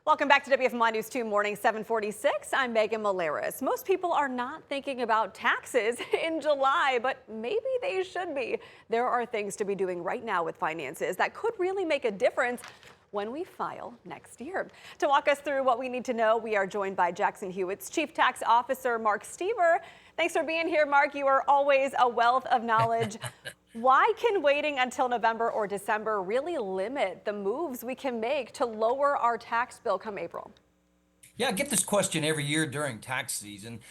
Welcome back to WFMY News 2 Morning 746. I'm Megan Malaris. Most people are not thinking about taxes in July, but maybe they should be. There are things to be doing right now with finances that could really make a difference when we file next year. To walk us through what we need to know, we are joined by Jackson-Hewitt's Chief Tax Officer, Mark Steber. Thanks for being here, Mark. You are always a wealth of knowledge. Why can waiting until November or December really limit the moves we can make to lower our tax bill come April? Yeah, I get this question every year during tax season.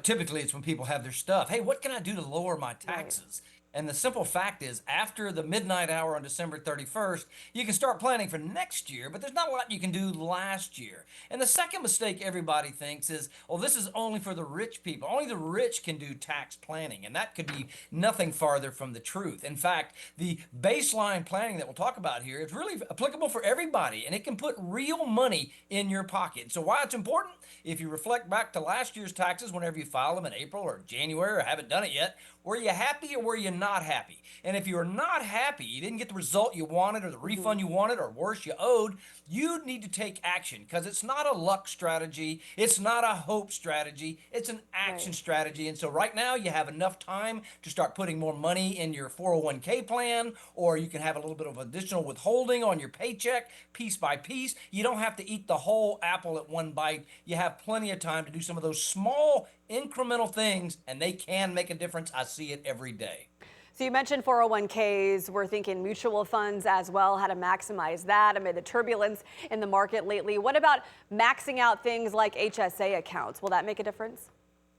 Typically it's when people have their stuff. Hey, what can I do to lower my Right. taxes? And the simple fact is, after the midnight hour on December 31st, you can start planning for next year, but there's not a lot you can do last year. And the second mistake everybody thinks is, oh, this is only for the rich people. Only the rich can do tax planning. And that could be nothing farther from the truth. In fact, the baseline planning that we'll talk about here is really applicable for everybody, and it can put real money in your pocket. So why it's important? If you reflect back to last year's taxes, whenever you file them in April or January or haven't done it yet, were you happy or were you not happy? And if you're not happy, you didn't get the result you wanted or the refund you wanted, or worse, you owed, you need to take action, because it's not a luck strategy. It's not a hope strategy. It's an action Right. strategy. And so right now you have enough time to start putting more money in your 401k plan, or you can have a little bit of additional withholding on your paycheck piece by piece. You don't have to eat the whole apple at one bite. You have plenty of time to do some of those small incremental things, and they can make a difference. I see it every day. So you mentioned 401ks. We're thinking mutual funds as well, how to maximize that amid the turbulence in the market lately. What about maxing out things like HSA accounts? Will that make a difference?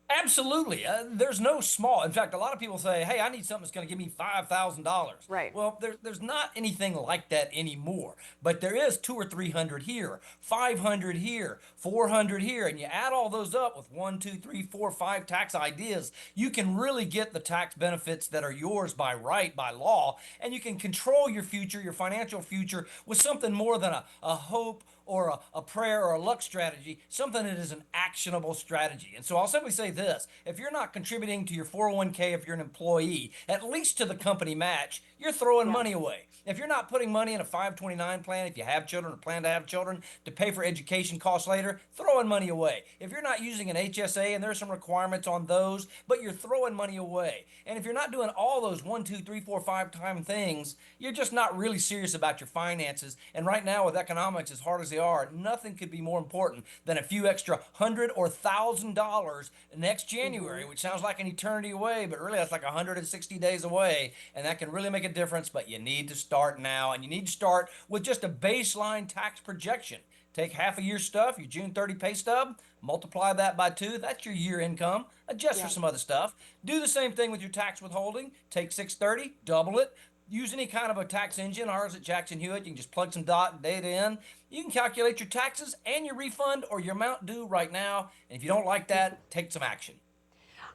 Absolutely. There's no small. In fact, a lot of people say, hey, I need something that's going to give me $5,000. Right. Well, there's not anything like that anymore. But there is two or 300 here, 500 here, 400 here. And you add all those up with one, two, three, four, five tax ideas, you can really get the tax benefits that are yours by right, by law. And you can control your future, your financial future, with something more than a hope or a prayer or a luck strategy, something that is an actionable strategy. And so I'll simply say this: if you're not contributing to your 401k, if you're an employee, at least to the company match, you're throwing Yeah. money away. If you're not putting money in a 529 plan, if you have children or plan to have children, to pay for education costs later, throwing money away. If you're not using an HSA, and there's some requirements on those, but you're throwing money away. And if you're not doing all those one, two, three, four, five time things, you're just not really serious about your finances. And right now, with economics as hard as they are, nothing could be more important than a few extra hundred or $1,000 next January, which sounds like an eternity away, but really that's like 160 days away. And that can really make a difference. But you need to start now, and you need to start with just a baseline tax projection. Take half of your stuff, your June 30 pay stub, multiply that by two. That's your year income. Adjust for Yeah. some other stuff. Do the same thing with your tax withholding. Take 630, double it. Use any kind of a tax engine. Ours at Jackson-Hewitt, you can just plug some data in. You can calculate your taxes and your refund or your amount due right now. And if you don't like that, take some action.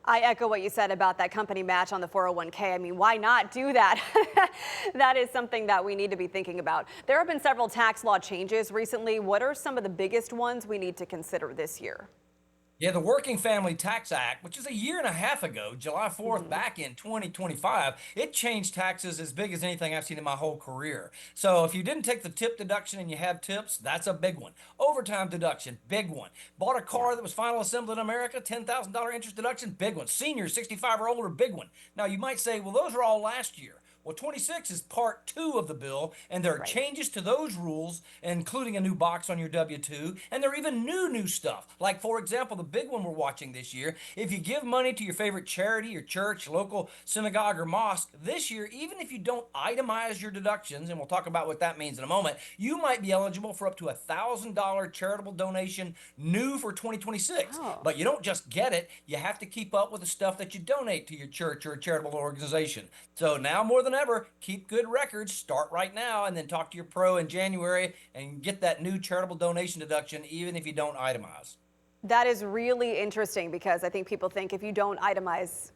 I echo what you said about that company match on the 401k. I mean, why not do that? That is something that we need to be thinking about. There have been several tax law changes recently. What are some of the biggest ones we need to consider this year? Yeah, the Working Family Tax Act, which is a year and a half ago, July 4th, back in 2025, it changed taxes as big as anything I've seen in my whole career. So if you didn't take the tip deduction and you have tips, that's a big one. Overtime deduction, big one. Bought a Yeah. car that was final assembled in America, $10,000 interest deduction, big one. Seniors, 65 or older, big one. Now you might say, well, those are all last year. Well, 26 is part two of the bill, and there are Right. changes to those rules, including a new box on your W-2, and there are even new stuff. Like, for example, the big one we're watching this year: if you give money to your favorite charity, your church, local synagogue, or mosque this year, even if you don't itemize your deductions, and we'll talk about what that means in a moment, you might be eligible for up to $1,000 charitable donation new for 2026. Oh. But you don't just get it, you have to keep up with the stuff that you donate to your church or a charitable organization. So now more than ever, keep good records. Start right now, and then talk to your pro in January and get that new charitable donation deduction, even if you don't itemize. That is really interesting because I think people think if you don't itemize,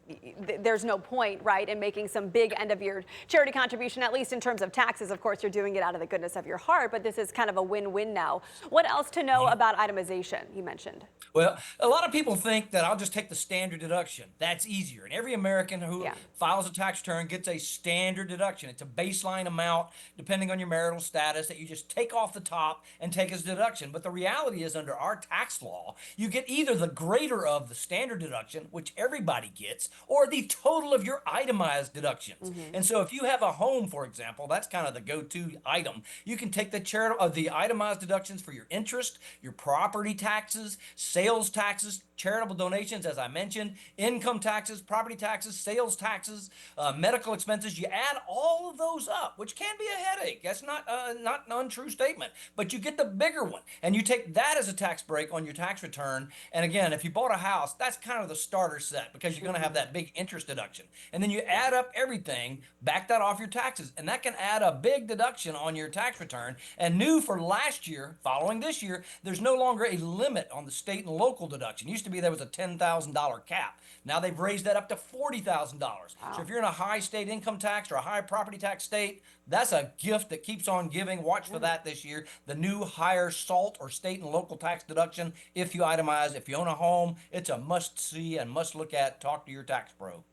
there's no point, right, in making some big end of year charity contribution, at least in terms of taxes. Of course, you're doing it out of the goodness of your heart, but this is kind of a win-win now. What else to know about itemization, you mentioned? Well, a lot of people think that I'll just take the standard deduction. That's easier. And every American who Yeah. files a tax return gets a standard deduction. It's a baseline amount, depending on your marital status, that you just take off the top and take as deduction. But the reality is, under our tax law, you get either the greater of the standard deduction, which everybody gets, or the total of your itemized deductions. And so if you have a home, for example, that's kind of the go-to item. You can take the the itemized deductions for your interest, your property taxes, sales taxes, charitable donations, as I mentioned, income taxes, property taxes, sales taxes, medical expenses. You add all of those up, which can be a headache. That's not an untrue statement, but you get the bigger one, and you take that as a tax break on your tax return. And again, if you bought a house, that's kind of the starter set because you're going to have that big interest deduction, and then you add up everything, back that off your taxes, and that can add a big deduction on your tax return. And new for last year, following this year, there's no longer a limit on the state and local deduction. Used to be there was a $10,000 cap. Now they've raised that up to $40,000. So if you're in a high state income tax or a high property tax state, that's a gift that keeps on giving. Watch for that this year. The new higher SALT or state and local tax deduction, if you itemize, if you own a home, it's a must see and must look at. Talk to your tax pro.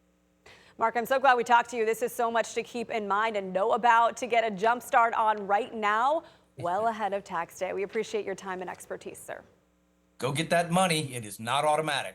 Mark, I'm so glad we talked to you. This is so much to keep in mind and know about to get a jump start on right now, well ahead of tax day. We appreciate your time and expertise, sir. Go get that money. It is not automatic.